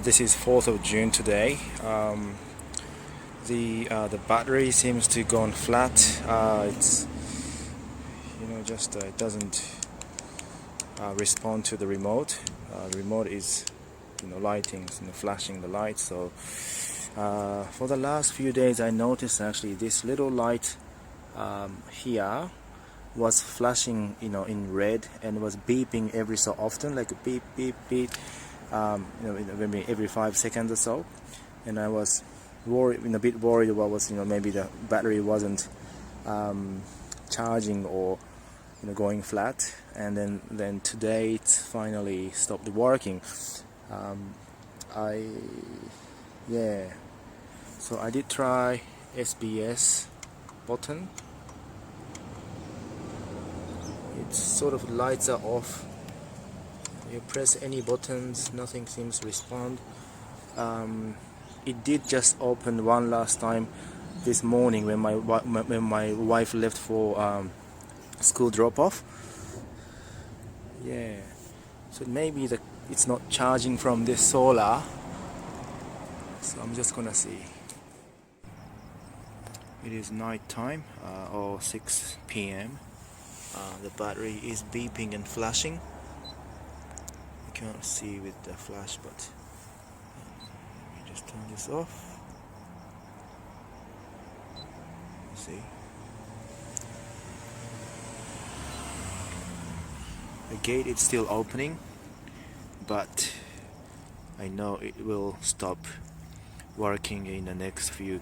This is 4th of June today. The battery seems to gone flat. It's just it doesn't respond to the remote. The remote is lighting, flashing the light. So for the last few days, I noticed actually this little light here was flashing in red and was beeping every so often, like a beep beep beep, maybe every 5 seconds or so. And I was a bit worried about was maybe the battery wasn't charging or going flat. And then today it finally stopped working. So I did try SBS button. It sort of lights are off. You press any buttons, nothing seems to respond. It did just open one last time this morning when my wife left for school drop-off. Yeah, so maybe it's not charging from this solar. So I'm just gonna see. It is night time, or 6 p.m. The battery is beeping and flashing. You can't see with the flash, but let me just turn this off. See? The gate is still opening, but I know it will stop working in the next few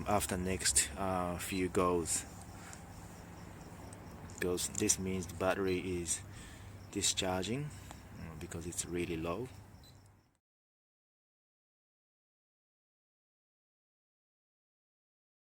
after next few goes, because this means the battery is discharging because it's really low.